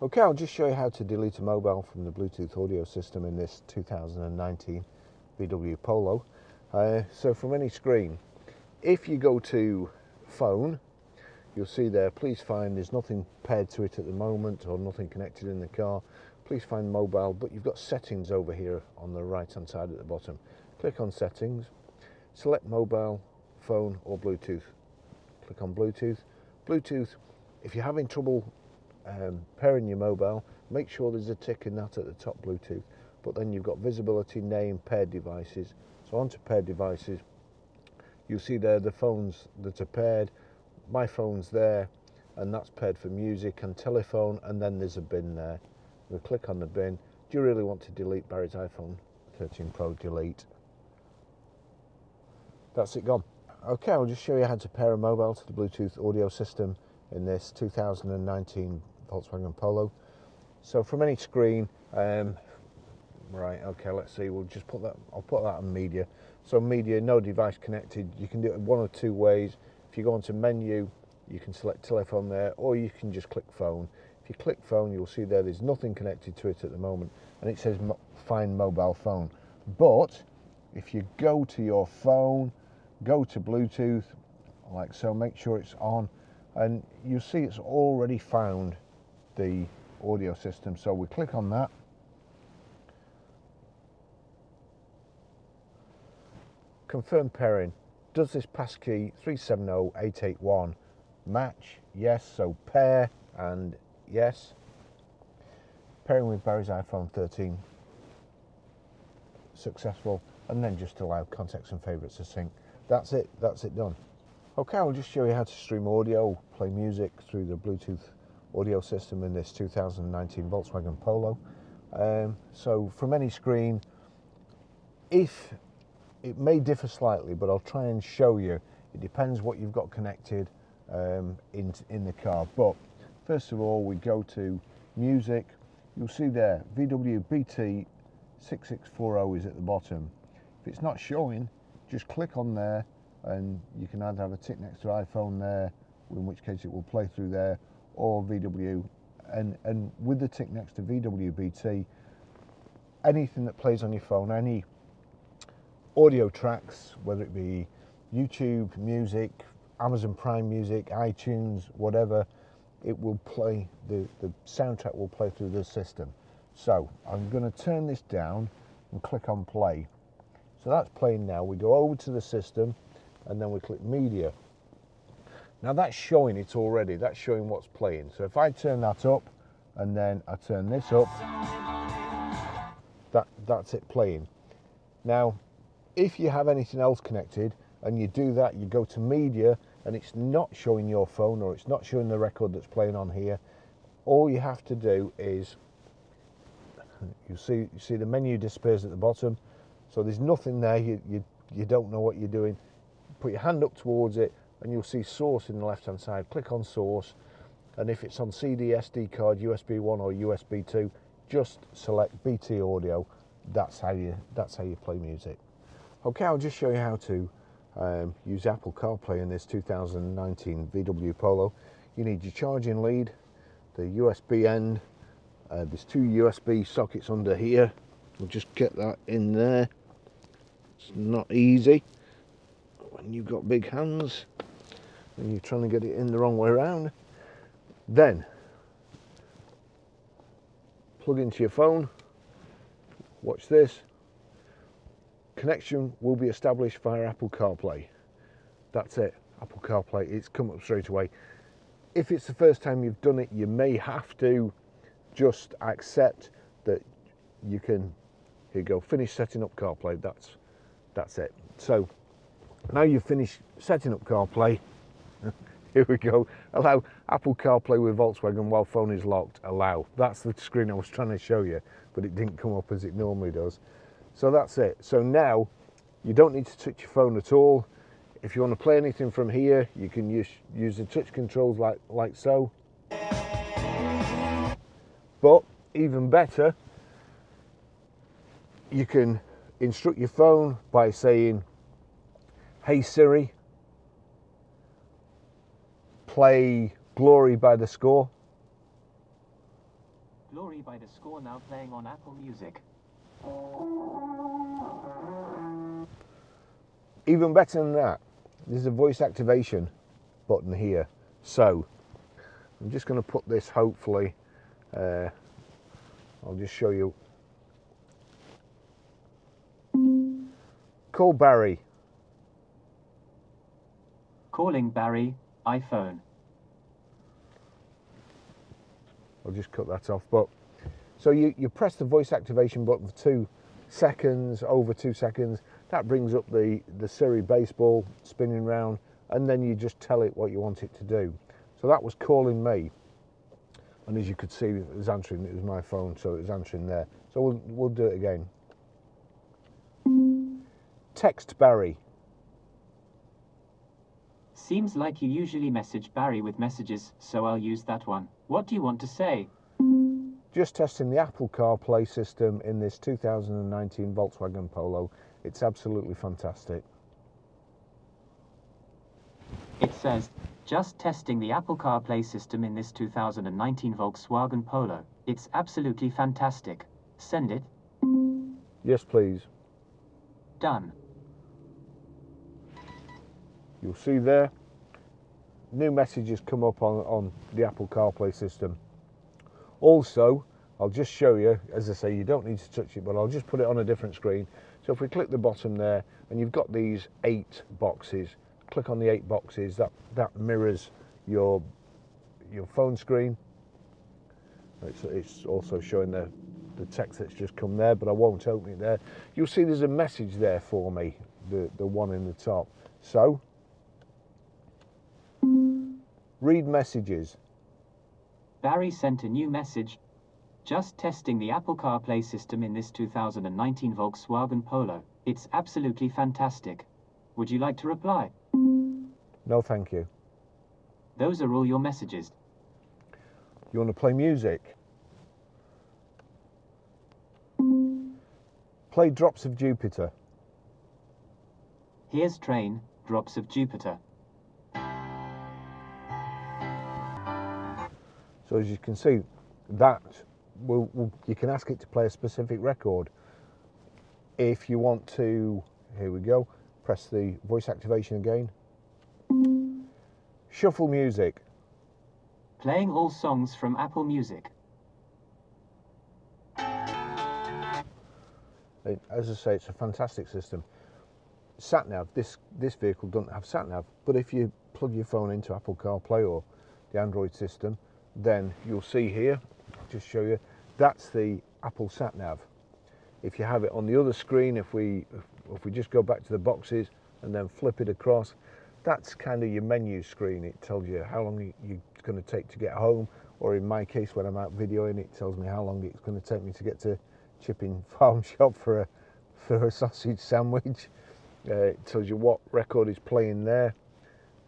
Okay, I'll just show you how to delete a mobile from the Bluetooth audio system in this 2019 VW Polo. So from any screen, if you go to phone, you'll see there, please find, there's nothing paired to it at the moment or nothing connected in the car. Please find mobile, but you've got settings over here on the right hand side at the bottom. Click on settings, select mobile, phone or Bluetooth. Click on Bluetooth. Bluetooth, if you're having trouble pairing your mobile, make sure there's a tick in that at the top, Bluetooth. But then you've got visibility, name, paired devices. So onto paired devices, you'll see there the phones that are paired. My phone's there, and that's paired for music and telephone, and then there's a bin there. We'll click on the bin. Do you really want to delete Barry's iPhone 13 Pro? Delete. That's it, gone. Okay, I'll just show you how to pair a mobile to the Bluetooth audio system in this 2019 Volkswagen Polo. So from any screen, right, okay, let's see, we'll just put that, I'll put that on media. So media, no device connected. You can do it one of two ways. If you go onto menu, you can select telephone there, or you can just click phone. If you click phone, you'll see there's nothing connected to it at the moment, and it says find mobile phone. But if you go to your phone, go to Bluetooth, like so, make sure it's on, and you'll see it's already found the audio system. So we click on that. Confirm pairing. Does this passkey 370881 match? Yes, so pair and yes. Pairing with Barry's iPhone 13. Successful. And then just allow contacts and favourites to sync. That's it done. Okay, I'll just show you how to stream audio, play music through the Bluetooth audio system in this 2019 Volkswagen Polo. So from any screen, if it may differ slightly, but I'll try and show you. It depends what you've got connected in the car. But first of all, we go to music. You'll see there, VW BT 6640 is at the bottom. If it's not showing, just click on there, and you can either have a tick next to iPhone there, in which case it will play through there, or VW, and with the tick next to VW BT, anything that plays on your phone, any audio tracks, whether it be YouTube music, Amazon Prime Music, iTunes, whatever, it will play, the soundtrack will play through the system. So I'm going to turn this down and click on play. So that's playing now. We go over to the system, and then we click media. Now that's showing it already, that's showing what's playing. So if I turn that up, and then I turn this up, that's it playing. Now, if you have anything else connected, and you do that, you go to media, and it's not showing your phone, or it's not showing the record that's playing on here, all you have to do is, you see the menu disappears at the bottom, so there's nothing there, you don't know what you're doing. Put your hand up towards it, and you'll see source in the left hand side. Click on source, and if it's on CD, SD card, USB 1 or USB 2, just select BT audio. That's how you play music. Okay, I'll just show you how to use Apple Carplay in this 2019 VW Polo. You need your charging lead, the USB end. There's two USB sockets under here. We'll just get that in there. It's not easy when you've got big hands and you're trying to get it in the wrong way around. Then plug into your phone. Watch this. Connection will be established via Apple Carplay. That's it, Apple Carplay, it's come up straight away. If it's the first time you've done it, you may have to just accept that you can, here you go, finish setting up CarPlay, that's it. So now you've finished setting up CarPlay, here we go, allow Apple CarPlay with Volkswagen while phone is locked, allow. That's the screen I was trying to show you, but it didn't come up as it normally does. So that's it. So now you don't need to touch your phone at all. If you want to play anything from here, you can use the touch controls like so. But even better, you can instruct your phone by saying, "Hey Siri, play Glory by The Score." Glory by the Score now playing on Apple Music. Even better than that, there's a voice activation button here. So I'm just going to put this, hopefully, I'll just show you. Call Barry. Calling Barry, iPhone. I'll just cut that off. But so you press the voice activation button for 2 seconds, over 2 seconds. That brings up the Siri baseball spinning round, and then you just tell it what you want it to do. So that was calling me, and as you could see, it was answering. It was my phone, so it was answering there. So we'll do it again. Text Barry. Seems like you usually message Barry with messages, so I'll use that one. What do you want to say? Just testing the Apple CarPlay system in this 2019 Volkswagen Polo. It's absolutely fantastic. It says, just testing the Apple CarPlay system in this 2019 Volkswagen Polo. It's absolutely fantastic. Send it. Yes, please. Done. You'll see there, new messages come up on the Apple CarPlay system. Also, I'll just show you, as I say, you don't need to touch it, but I'll just put it on a different screen. So if we click the bottom there, and you've got these 8 boxes, click on the 8 boxes, that mirrors your phone screen. It's also showing the text that's just come there, but I won't open it there. You'll see there's a message there for me, the one in the top. So, read messages. Barry sent a new message. Just testing the Apple CarPlay system in this 2019 Volkswagen Polo. It's absolutely fantastic. Would you like to reply? No, thank you. Those are all your messages. You want to play music? Play Drops of Jupiter. Here's Train, Drops of Jupiter. So as you can see, that you can ask it to play a specific record. If you want to, here we go, press the voice activation again. Shuffle music. Playing all songs from Apple Music. As I say, it's a fantastic system. Sat-nav, this vehicle doesn't have sat-nav, but if you plug your phone into Apple CarPlay or the Android system, then you'll see here, I'll just show you, that's the Apple sat-nav. If you have it on the other screen, if we just go back to the boxes and then flip it across, that's kind of your menu screen. It tells you how long it's going to take to get home, or in my case, when I'm out videoing, it tells me how long it's going to take me to get to Chipping Farm Shop for a sausage sandwich. It tells you what record is playing there.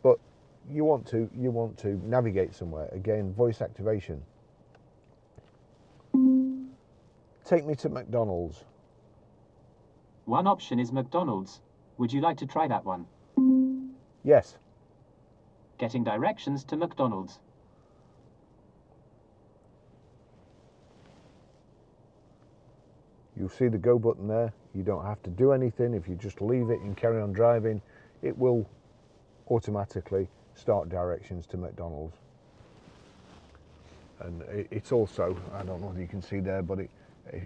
But you want to navigate somewhere. Again, voice activation. Take me to McDonald's. One option is McDonald's. Would you like to try that one? Yes. Getting directions to McDonald's. You'll see the go button there. You don't have to do anything. If you just leave it and carry on driving, it will automatically start directions to McDonald's. And it's also, I don't know whether you can see there, but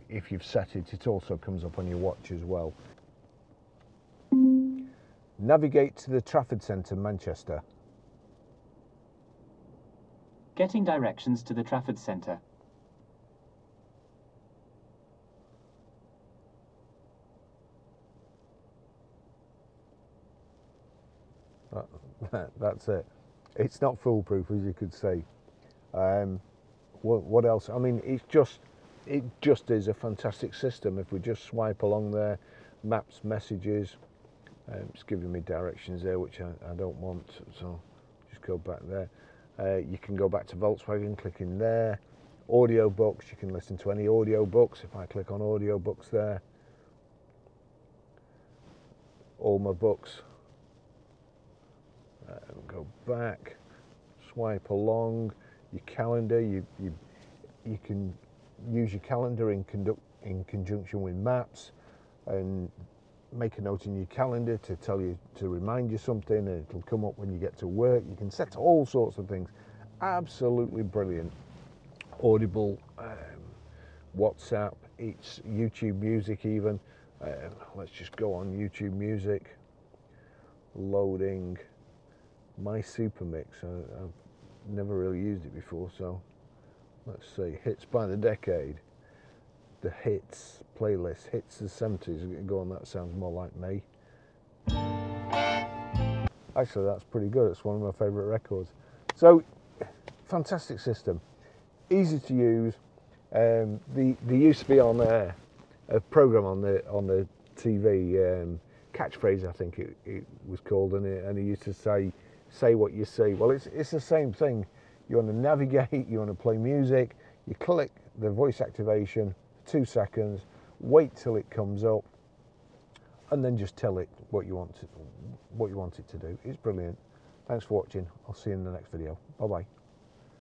if you've set it, it also comes up on your watch as well. Navigate to the Trafford Centre, Manchester. Getting directions to the Trafford Centre. That's it. It's not foolproof, as you could see. What else? I mean, it just is a fantastic system. If we just swipe along there, maps, messages, it's giving me directions there, which I don't want, so just go back there. You can go back to Volkswagen, click in there. Audio books, you can listen to any audio books. If I click on audio books there, all my books. Go back, swipe along your calendar. You can use your calendar in conjunction with maps, and make a note in your calendar to tell you, to remind you something, and it'll come up when you get to work. You can set all sorts of things. Absolutely brilliant. Audible, WhatsApp, it's YouTube Music even. Let's just go on YouTube Music. Loading my super mix. I've never really used it before, so let's see. Hits by the decade. The hits playlist, hits the 70s. Go on, that sounds more like me. Actually, that's pretty good. It's one of my favourite records. So, fantastic system, easy to use. There used to be on a program on the TV, Catchphrase, I think it was called, and it used to say what you see. Well, it's the same thing. You want to navigate, you want to play music, you click the voice activation, 2 seconds, wait till it comes up, and then just tell it what you want it to do. It's brilliant. Thanks for watching. I'll see you in the next video. Bye bye.